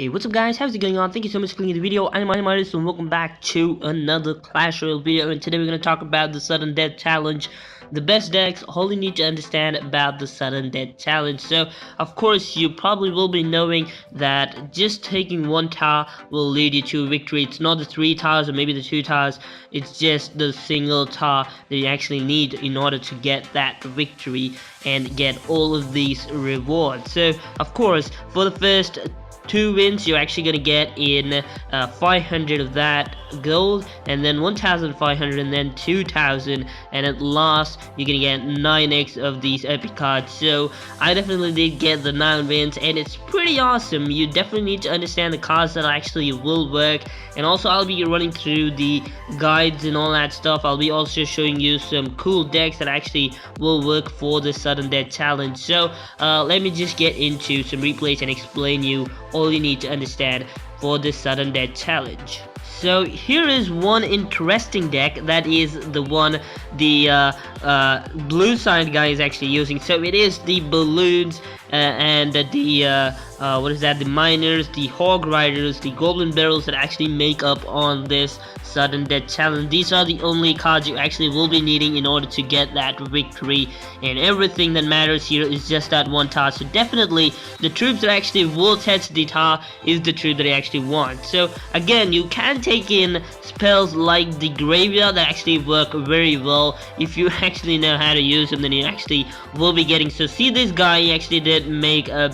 Hey, what's up guys, how's it going on? Thank you so much for clicking the video. I'm Ayrus and welcome back to another Clash Royale video, and today we're going to talk about the sudden death challenge, the best decks, all you need to understand about the sudden death challenge. So of course you probably will be knowing that just taking one tower will lead you to a victory. It's not the 3 towers or maybe the 2 towers, it's just the single tower that you actually need in order to get that victory and get all of these rewards. So of course for the first 2 wins you're actually gonna get in 500 of that gold, and then 1500, and then 2000, and at last you're gonna get 9x of these epic cards. So I definitely did get the 9 wins and it's pretty awesome. You definitely need to understand the cards that actually will work, and also I'll be running through the guides and all that stuff. I'll be also showing you some cool decks that actually will work for the sudden death challenge. So let me just get into some replays and explain you all you need to understand for this sudden death challenge. So here is one interesting deck, that is the one the blue side guy is actually using. So it is the balloons and the what is that, the miners, the hog riders, the goblin barrels that actually make up on this sudden death challenge. These are the only cards you actually will be needing in order to get that victory, and everything that matters here is just that one tower. So definitely the troops that actually will touch the tower is the troop that I actually want. So again, you can take in spells like the graveyard that actually work very well. If you actually know how to use them, then you actually will be getting. So see, this guy, he actually did make a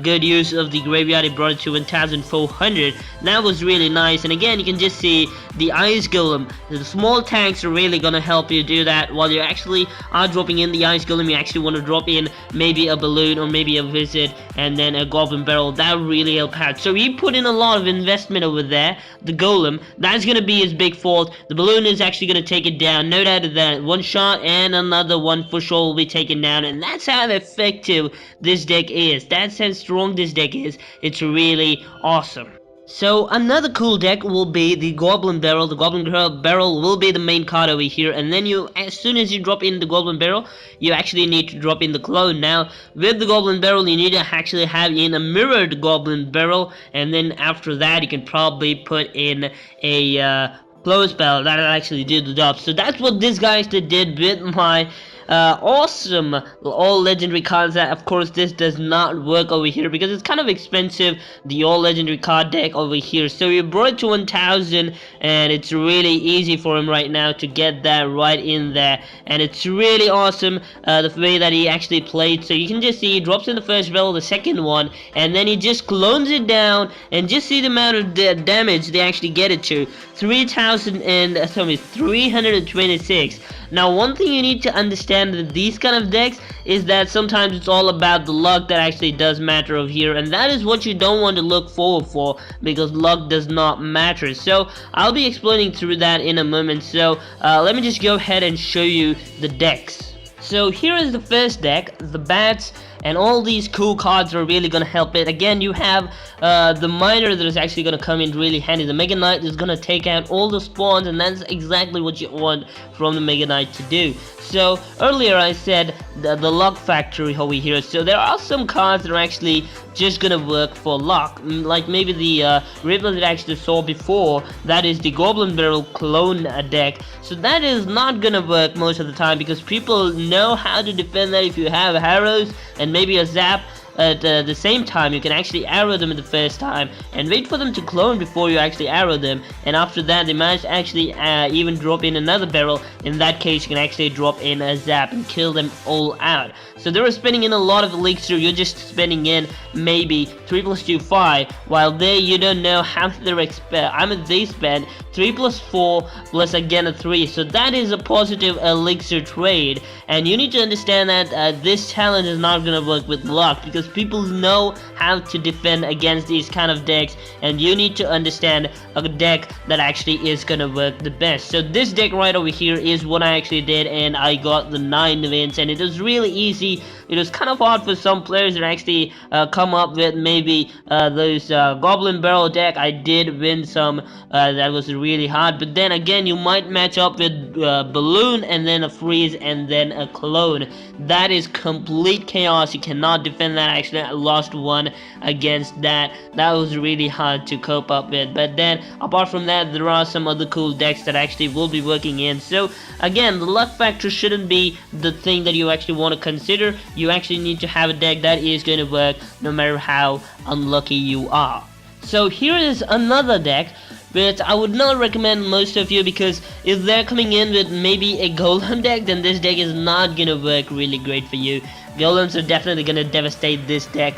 good use of the graveyard. He brought it to 1400. That was really nice. And again, you can just see the ice golem. The small tanks are really gonna help you do that. While you actually are dropping in the ice golem, you actually want to drop in maybe a balloon or maybe a wizard and then a goblin barrel. That really help out. So he put in a lot of investment over there. The golem, that's gonna be his big fault. The balloon is actually gonna take it down, no doubt of that. One shot and another one for sure will be taken down, and that's how effective this deck is. That's how strong this deck is. It's really awesome. So another cool deck will be the Goblin Barrel. The Goblin Barrel will be the main card over here, and then you, as soon as you drop in the Goblin Barrel, you actually need to drop in the clone. Now with the Goblin Barrel you need to actually have in a mirrored Goblin Barrel, and then after that you can probably put in a clone spell that actually did the job. So that's what this guy did with my awesome all legendary cards. That of course this does not work over here because it's kind of expensive, the all legendary card deck over here. So you brought it to 1000 and it's really easy for him right now to get that right in there, and it's really awesome the way that he actually played. So you can just see he drops in the first barrel, the second one, and then he just clones it down, and just see the amount of damage they actually get it to 326. Now one thing you need to understand with these kind of decks is that sometimes it's all about the luck that actually does matter over here, and that is what you don't want to look forward for, because luck does not matter. So I'll be explaining through that in a moment. So let me just go ahead and show you the decks. So here is the first deck, the bats, and all these cool cards are really gonna help it. Again, you have the miner that is actually gonna come in really handy. The Mega Knight is gonna take out all the spawns, and that's exactly what you want from the Mega Knight to do. So earlier I said the luck factory over here. So there are some cards that are actually just gonna work for luck, like maybe the Riddler that I actually saw before. That is the Goblin Barrel clone deck. So that is not gonna work most of the time because people know how to defend that. If you have arrows and maybe a zap at the same time, you can actually arrow them at the first time and wait for them to clone before you actually arrow them, and after that they might actually even drop in another barrel. In that case you can actually drop in a zap and kill them all out. So they were spending in a lot of elixir. You're just spending in maybe 3 + 2 5, while they, you don't know how they spend 3 + 4 plus again a 3. So that is a positive elixir trade, and you need to understand that this challenge is not gonna work with luck because people know how to defend against these kind of decks, and you need to understand a deck that actually is gonna work the best. So this deck right over here is what I actually did, and I got the 9 wins, and it was really easy it was kind of hard for some players to actually come up with maybe those Goblin Barrel deck. I did win some that was really hard, but then again you might match up with Balloon and then a Freeze and then a Clone. That is complete chaos. You cannot defend that. Actually, I lost one against that. That was really hard to cope up with, but then apart from that, there are some other cool decks that actually will be working in. So again, the luck factor shouldn't be the thing that you actually want to consider. You actually need to have a deck that is going to work no matter how unlucky you are. So here is another deck which I would not recommend most of you, because if they're coming in with maybe a Golem deck, then this deck is not gonna work really great for you. Golems are definitely gonna devastate this deck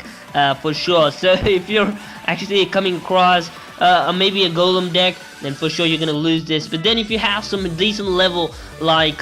for sure. So if you're actually coming across maybe a Golem deck, then for sure you're gonna lose this. But then if you have some decent level, like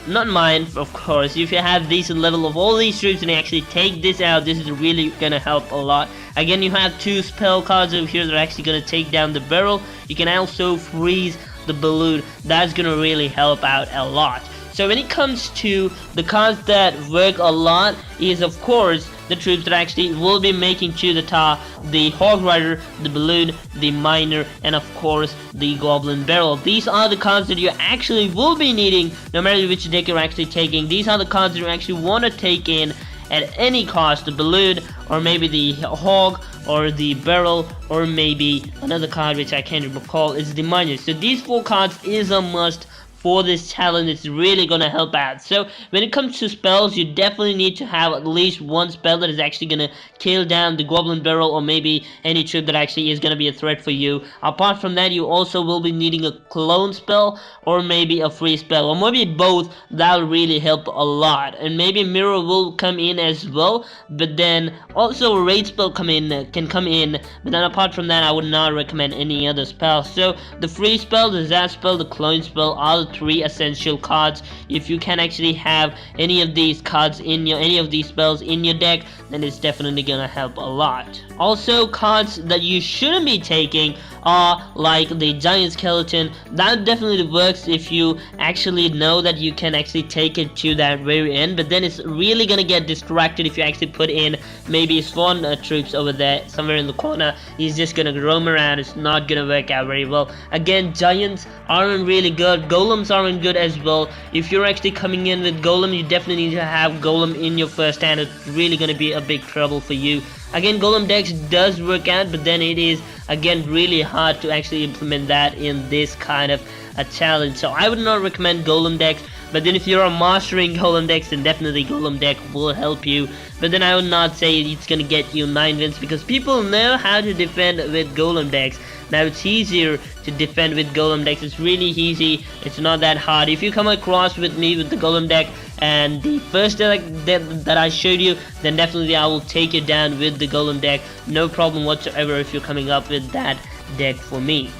not mine of course, if you have decent level of all these troops and actually take this out, this is really gonna help a lot. Again, you have two spell cards over here that are actually gonna take down the barrel. You can also freeze the balloon. That's gonna really help out a lot. So when it comes to the cards that work a lot, is of course the troops that actually will be making to the top: the Hog Rider, the Balloon, the Miner, and of course the Goblin Barrel. These are the cards that you actually will be needing no matter which deck you're actually taking. These are the cards that you actually want to take in at any cost: the Balloon, or maybe the Hog, or the Barrel, or maybe another card which I can't recall is the Miner. So these four cards is a must for this challenge. It's really gonna help out. So when it comes to spells, you definitely need to have at least one spell that is actually gonna kill down the Goblin Barrel, or maybe any troop that actually is gonna be a threat for you. Apart from that, you also will be needing a clone spell, or maybe a free spell, or maybe both. That'll really help a lot. And maybe mirror will come in as well, but then also a raid spell can come in. But then apart from that, I would not recommend any other spell. So the free spell, the zap spell, the clone spell are the three essential cards. If you can actually have any of these cards in your spells in your deck, then it's definitely gonna help a lot. Also, cards that you shouldn't be taking are like the Giant Skeleton. That definitely works if you actually know that you can actually take it to that very end, but then it's really gonna get distracted if you actually put in maybe Spawn troops over there somewhere in the corner. He's just gonna roam around. It's not gonna work out very well. Again, Giants aren't really good. Golems aren't good as well. If you're actually coming in with Golem, you definitely need to have Golem in your first hand. It's really gonna be a big trouble for you. Again, Golem decks does work out, but then it is again really hard to actually implement that in this kind of a challenge. So I would not recommend Golem decks. But then if you're mastering Golem decks, then definitely Golem deck will help you. But then I would not say it's gonna get you 9 wins, because people know how to defend with Golem decks. Now it's easier to defend with Golem decks. It's really easy. It's not that hard. If you come across with me with the Golem deck and the first deck that I showed you, then definitely I will take you down with the Golem deck. No problem whatsoever if you're coming up with that deck for me.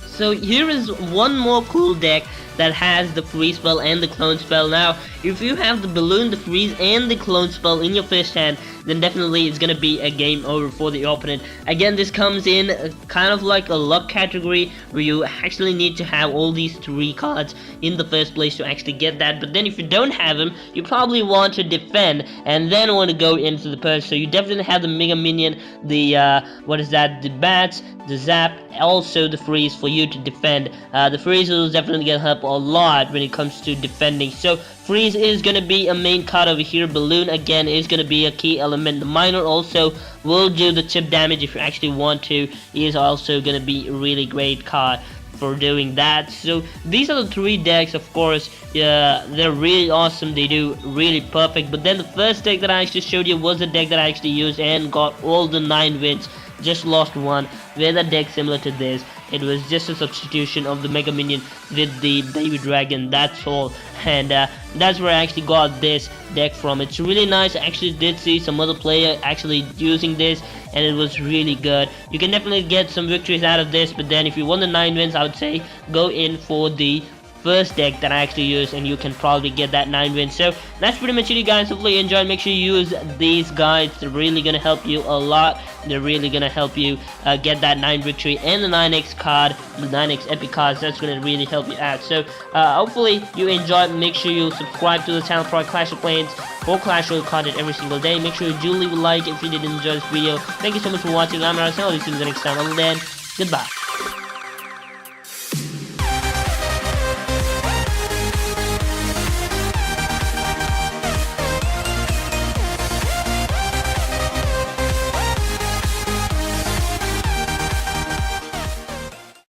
So here is one more cool deck that has the free spell and the clone spell. Now, if you have the Balloon, the freeze, and the clone spell in your first hand, then definitely it's gonna be a game over for the opponent. Again, this comes in kind of like a luck category, where you actually need to have all these 3 cards in the first place to actually get that. But then if you don't have them, you probably want to defend and then want to go into the purge. So you definitely have the Mega Minion, the the bats, the zap, also the freeze for you to defend. The freeze will definitely gonna help a lot when it comes to defending. So freeze is gonna be a main card over here. Balloon again is gonna be a key element. The Miner also will do the chip damage if you actually want to. He is also gonna be a really great card for doing that. So these are the 3 decks. Of course, they're really awesome. They do really perfect. But then the first deck that I actually showed you was the deck that I actually used and got all the 9 wins. Just lost one with a deck similar to this. It was just a substitution of the Mega Minion with the Baby Dragon, that's all. And that's where I actually got this deck from. It's really nice. I actually did see some other player actually using this, and it was really good. You can definitely get some victories out of this, but then if you want the 9 wins, I would say go in for the first deck that I actually use, and you can probably get that 9 wins. So that's pretty much it, guys. Hopefully you enjoyed. Make sure you use these guides. They're really gonna help you a lot. They're really gonna help you get that 9 victory and the 9x card, the 9x epic cards. That's gonna really help you out. So hopefully you enjoyed. Make sure you subscribe to the channel for Clash of Clans for Clash Royale content every single day. Make sure you do leave a like if you did enjoy this video. Thank you so much for watching. I'm Ayrus, and I'll see you the next time. Until then, goodbye.